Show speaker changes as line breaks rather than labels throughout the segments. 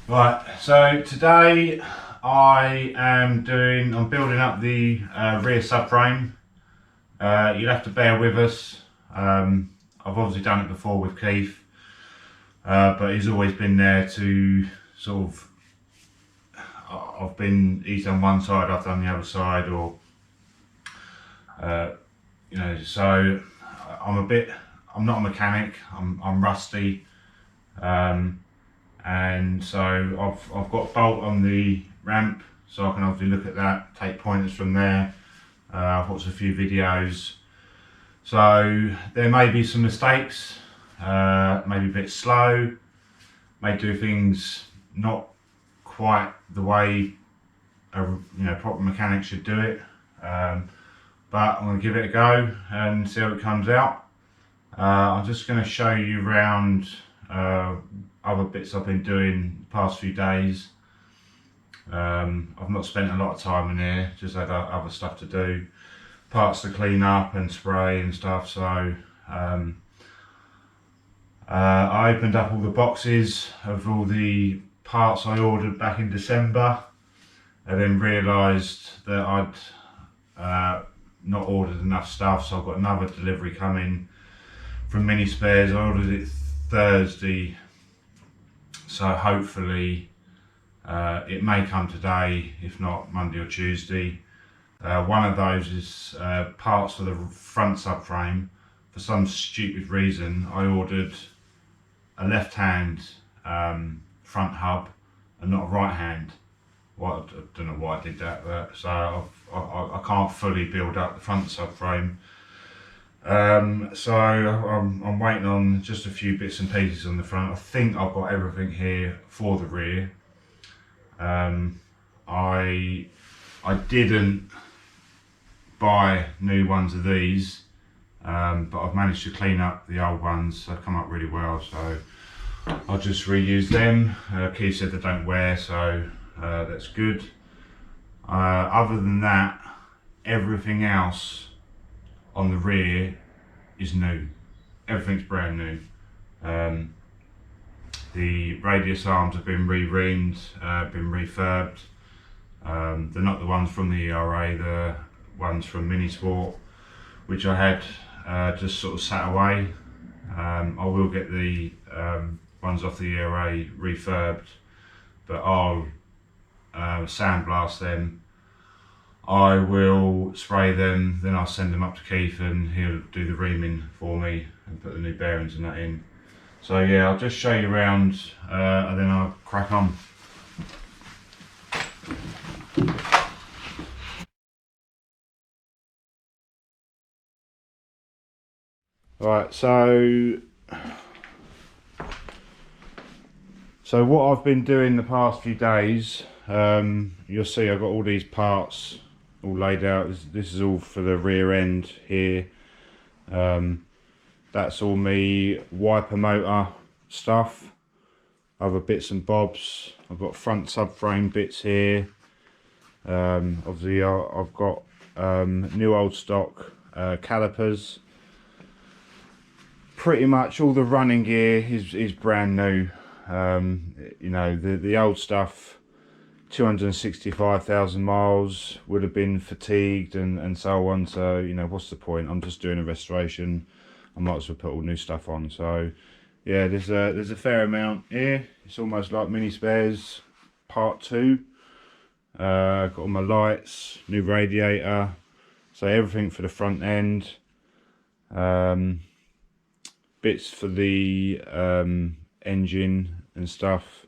Right, so today I'm building up the rear subframe. You'll have to bear with us. I've obviously done it before with Keith, but he's always been there to sort of, he's done one side, I've done the other side, or, so I'm not a mechanic, I'm rusty. And so I've got a bolt on the ramp, so I can obviously look at that, take pointers from there. I've watched a few videos, so there may be some mistakes, maybe a bit slow, may do things not quite the way a proper mechanic should do it, but I'm going to give it a go and see how it comes out. I'm just going to show you around other bits I've been doing the past few days. I've not spent a lot of time in here, just had other stuff to do, parts to clean up and spray and stuff. So I opened up all the boxes of all the parts I ordered back in December, and then realised that I'd not ordered enough stuff, so I've got another delivery coming from Mini Spares. I ordered it Thursday, so hopefully it may come today, if not Monday or Tuesday. One of those is parts for the front subframe. For some stupid reason I ordered a left hand front hub and not a right hand. Well, I don't know why I did that, but so I can't fully build up the front subframe. So I'm waiting on just a few bits and pieces on the front. I think I've got everything here for the rear. I didn't buy new ones of these, but I've managed to clean up the old ones. They've come up really well, so I'll just reuse them. Keith said they don't wear, so that's good. Other than that, everything else on the rear is new. Everything's brand new. The radius arms have been re-reamed, been refurbed. They're not the ones from the ERA, the ones from Mini Sport, which I had just sort of sat away. I will get the ones off the ERA refurbed, but I'll sandblast them. I will spray them, then I'll send them up to Keith and he'll do the reaming for me and put the new bearings and that in. So yeah, I'll just show you around and then I'll crack on. Right, so what I've been doing the past few days, you'll see I've got all these parts all laid out. This is all for the rear end here. That's all me wiper motor stuff, other bits and bobs. I've got front subframe bits here. Obviously I've got new old stock calipers. Pretty much all the running gear is brand new. You know, the old stuff, 265,000 miles, would have been fatigued and so on. So you know, what's the point? I'm just doing a restoration. I might as well put all new stuff on. So yeah, there's a fair amount here. It's almost like Mini Spares part 2. Got all my lights, new radiator, so everything for the front end. Bits for the engine and stuff.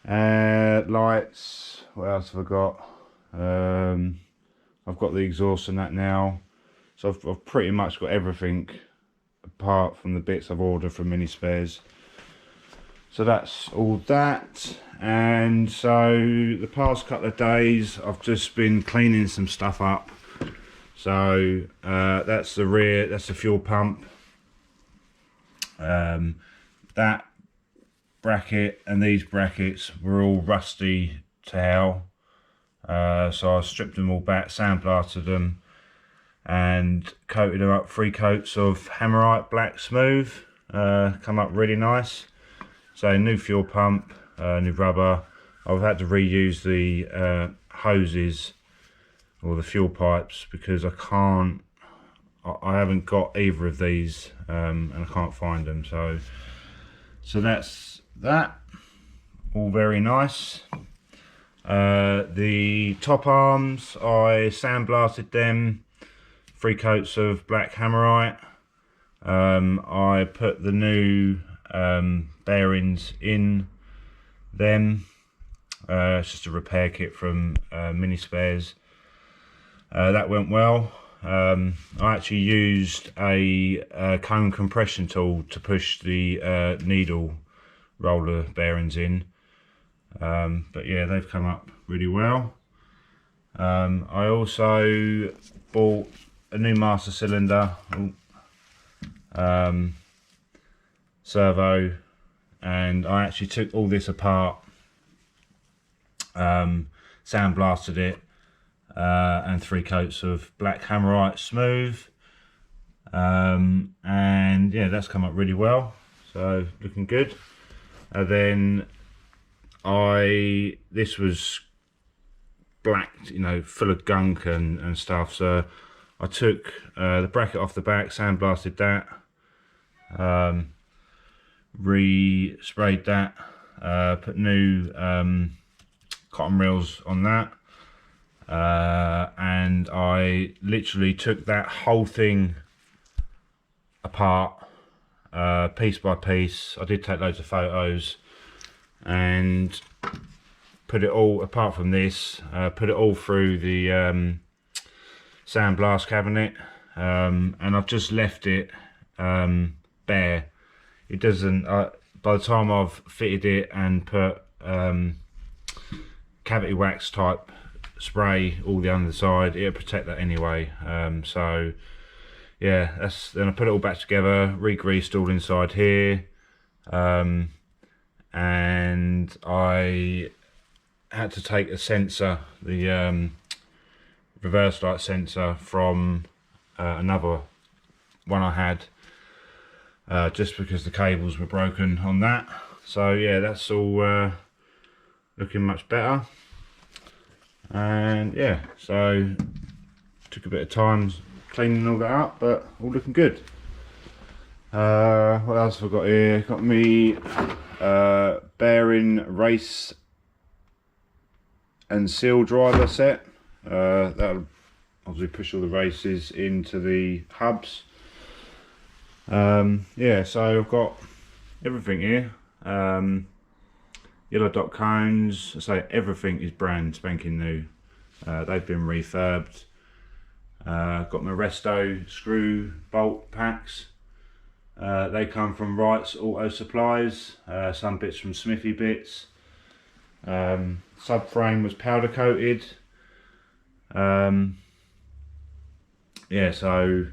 Lights, what else have I got? I've got the exhaust and that now, so I've pretty much got everything apart from the bits I've ordered from Mini Spares. So that's all that. And so the past couple of days I've just been cleaning some stuff up. So that's the rear, that's the fuel pump. That bracket and these brackets were all rusty to hell, so I stripped them all back, sandblasted them and coated them up 3 coats of Hammerite Black Smooth. Come up really nice. So new fuel pump, new rubber. I've had to reuse the hoses or the fuel pipes because I haven't got either of these, and I can't find them. So that's that. All very nice. The top arms, I sandblasted them, 3 coats of black hammerite. I put the new bearings in them. It's just a repair kit from Mini Spares. That went well. I actually used a cone compression tool to push the needle roller bearings in. But yeah, they've come up really well. I also bought a new master cylinder, Servo, and I actually took all this apart, sandblasted it, and 3 coats of black hammerite smooth, and yeah, that's come up really well, so looking good. And then this was black, you know, full of gunk and stuff, so I took the bracket off the back, sandblasted that, re-sprayed that, put new cotton reels on that, and I literally took that whole thing apart, piece by piece. I did take loads of photos and put it all, apart from this, put it all through the sandblast cabinet, and I've just left it bare. It doesn't, by the time I've fitted it and put cavity wax type spray all the underside, it'll protect that anyway. So yeah, then I put it all back together, re-greased all inside here, and I had to take a sensor, the reverse light sensor from another one I had, just because the cables were broken on that. So yeah, that's all looking much better. And yeah, so took a bit of time cleaning all that up, but all looking good. What else have I got here? Got me bearing race and seal driver set. That'll obviously push all the races into the hubs. Yeah, so I've got everything here. Yellow dot cones, I say everything is brand spanking new. They've been refurbed. Got my Resto screw bolt packs. They come from Wright's Auto Supplies, some bits from Smithy Bits. Subframe was powder coated. Yeah, so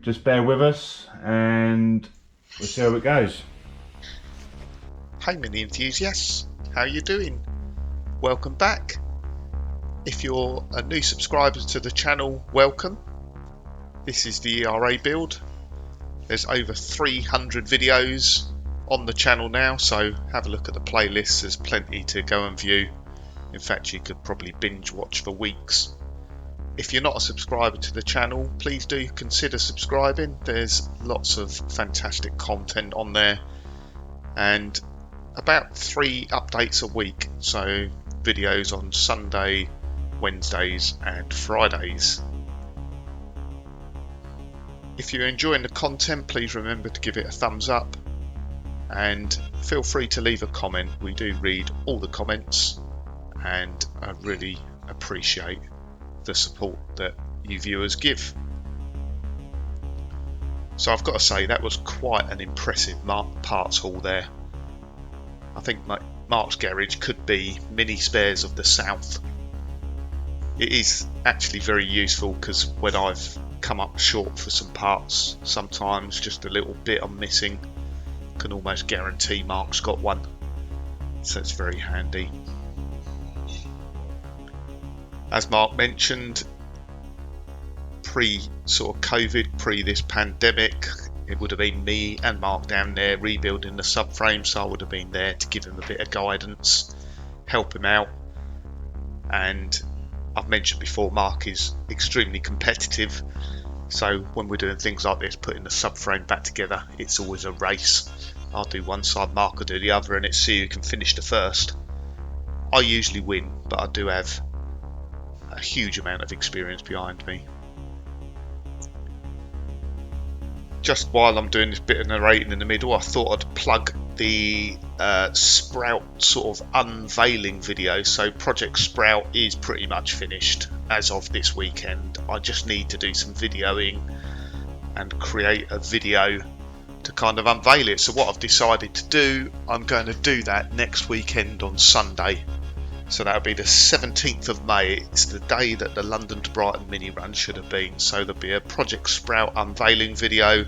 just bear with us and we'll see how it goes.
Hey mini enthusiasts, how you doing? Welcome back. If you're a new subscriber to the channel, welcome. This is the ERA build. There's over 300 videos on the channel now, so have a look at the playlist. There's plenty to go and view. In fact, you could probably binge watch for weeks. If you're not a subscriber to the channel, please do consider subscribing. There's lots of fantastic content on there, and about 3 updates a week, so videos on Sunday, Wednesdays and Fridays. If you're enjoying the content, please remember to give it a thumbs up and feel free to leave a comment. We do read all the comments and I really appreciate the support that you viewers give. So I've got to say, that was quite an impressive parts haul there. I think Mark's Garage could be Mini Spares of the South. It is actually very useful because when I've come up short for some parts, sometimes just a little bit I'm missing, can almost guarantee Mark's got one, so it's very handy. As Mark mentioned, pre sort of COVID, pre this pandemic, it would have been me and Mark down there rebuilding the subframe, so I would have been there to give him a bit of guidance, help him out. And I've mentioned before, Mark is extremely competitive, so when we're doing things like this, putting the subframe back together, it's always a race. I'll do one side, Mark will do the other, and it's see who can finish the first. I usually win, but I do have a huge amount of experience behind me. Just while I'm doing this bit of narrating in the middle, I thought I'd plug the Sprout sort of unveiling video. So Project Sprout is pretty much finished as of this weekend. I just need to do some videoing and create a video to kind of unveil it. So what I've decided to do, I'm going to do that next weekend on Sunday. So that'll be the 17th of May. It's the day that the London to Brighton mini run should have been. So there'll be a Project Sprout unveiling video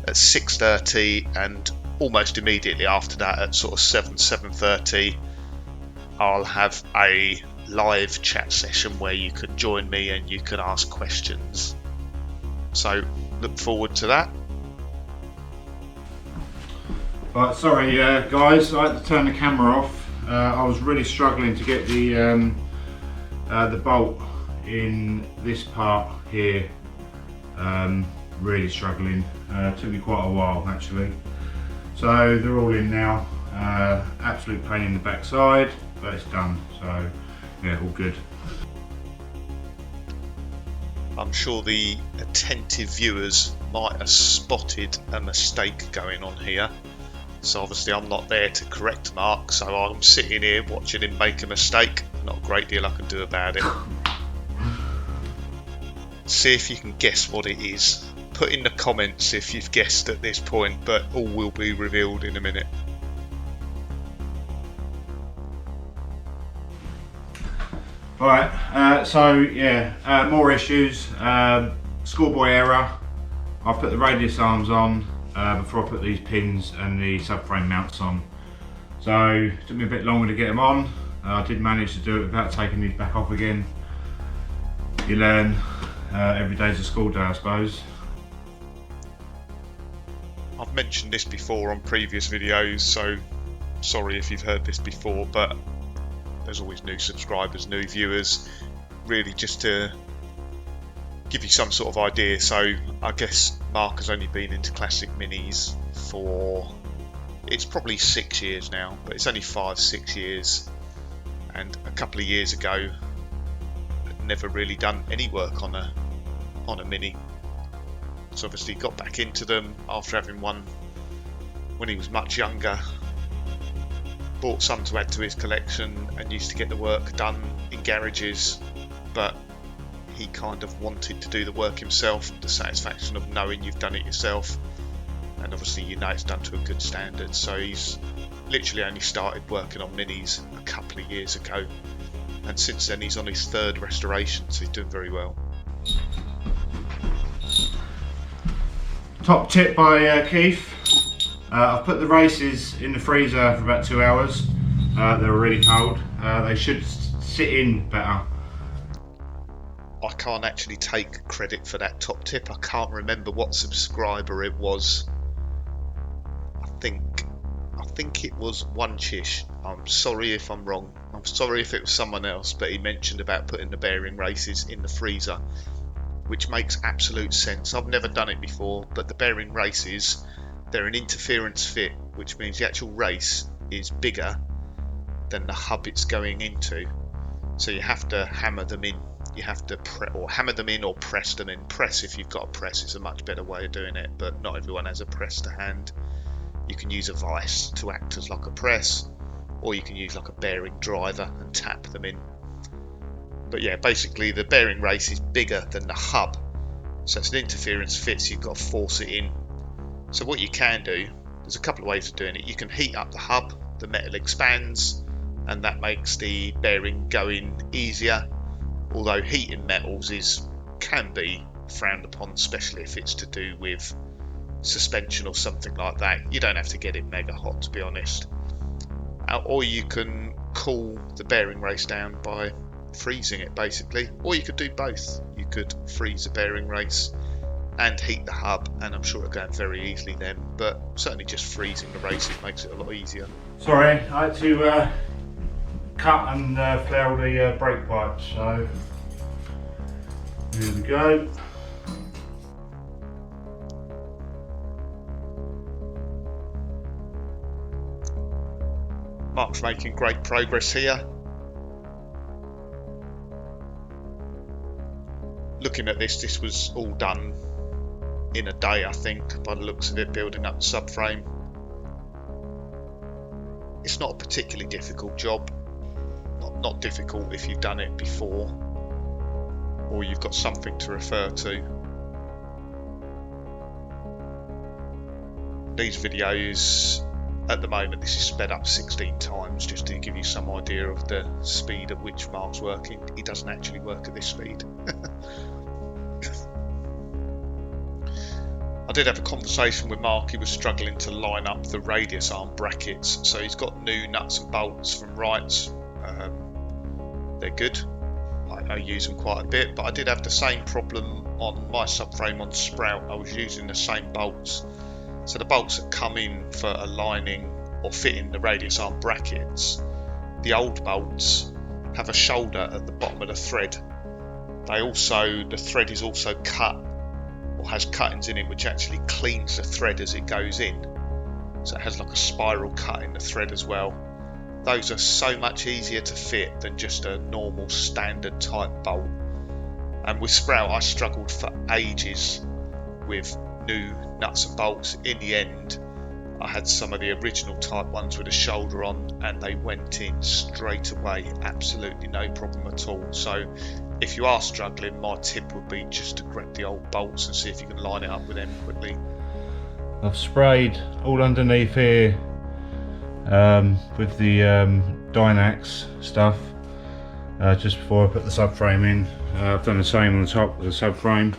at 6:30, and almost immediately after that at sort of 7:30 I'll have a live chat session where you can join me and you can ask questions. So look forward to that.
Right, sorry guys, I had to turn the camera off. I was really struggling to get the bolt in this part here. Really struggling. Took me quite a while actually. So they're all in now. Absolute pain in the backside, but it's done. So yeah, all good.
I'm sure the attentive viewers might have spotted a mistake going on here. So obviously I'm not there to correct Mark, so I'm sitting here watching him make a mistake. Not a great deal I can do about it. See if you can guess what it is. Put in the comments if you've guessed at this point, but all will be revealed in a minute.
Right, so yeah, more issues. Schoolboy error. I put the radius arms on before I put these pins and the subframe mounts on. So it took me a bit longer to get them on. I did manage to do it without taking these back off again. You learn, every day's a school day, I suppose.
I've mentioned this before on previous videos, so sorry if you've heard this before, but there's always new subscribers, new viewers, really just to give you some sort of idea. So I guess Mark has only been into classic minis for, it's probably 6 years now, but it's only 5-6 years, and a couple of years ago I'd never really done any work on a mini. So obviously got back into them after having one when he was much younger. Bought some to add to his collection and used to get the work done in garages, but he kind of wanted to do the work himself, the satisfaction of knowing you've done it yourself, and obviously you know it's done to a good standard. So he's literally only started working on minis a couple of years ago, and since then he's on his 3rd restoration, so he's doing very well.
Top tip by Keith. I've put the races in the freezer for about 2 hours. They're already cold. They should sit in better.
I can't actually take credit for that top tip. I can't remember what subscriber it was. I think it was One Chish. I'm sorry if I'm wrong. I'm sorry if it was someone else, but he mentioned about putting the bearing races in the freezer, which makes absolute sense. I've never done it before, but the bearing races, they're an interference fit, which means the actual race is bigger than the hub it's going into. So you have to hammer them in. You have to hammer them in or press them in. Press, if you've got a press, is a much better way of doing it, but not everyone has a press to hand. You can use a vise to act as like a press, or you can use like a bearing driver and tap them in. But yeah, basically the bearing race is bigger than the hub, so it's an interference fit, so you've got to force it in. So what you can do, there's a couple of ways of doing it. You can heat up the hub, the metal expands, and that makes the bearing go in easier, although heating metals can be frowned upon, especially if it's to do with suspension or something like that. You don't have to get it mega hot, to be honest. Or you can cool the bearing race down by freezing it, basically, or you could do both. You could freeze the bearing race and heat the hub, and I'm sure it'll go very easily then, but certainly just freezing the races makes it a lot easier.
Sorry, I had to cut and flare the brake pipes, so here we go.
Mark's making great progress here. Looking at this was all done in a day, I think, by the looks of it, building up the subframe. It's not a particularly difficult job. Not difficult if you've done it before or you've got something to refer to. These videos, at the moment, this is sped up 16 times just to give you some idea of the speed at which Mark's working. He doesn't actually work at this speed. I did have a conversation with Mark. He was struggling to line up the radius arm brackets, so he's got new nuts and bolts from Wrights. They're good. I use them quite a bit, but I did have the same problem on my subframe on Sprout. I was using the same bolts. So the bolts that come in for aligning or fitting the radius arm brackets, the old bolts have a shoulder at the bottom of the thread. The thread is also cut, or has cuttings in it, which actually cleans the thread as it goes in. So it has like a spiral cut in the thread as well. Those are so much easier to fit than just a normal standard type bolt. And with Sprout, I struggled for ages with new nuts and bolts. In the end, I had some of the original type ones with a shoulder on, and they went in straight away, absolutely no problem at all. So if you are struggling, my tip would be just to grab the old bolts and see if you can line it up with them quickly.
I've sprayed all underneath here with the Dynax stuff just before I put the subframe in. I've done the same on the top of the subframe.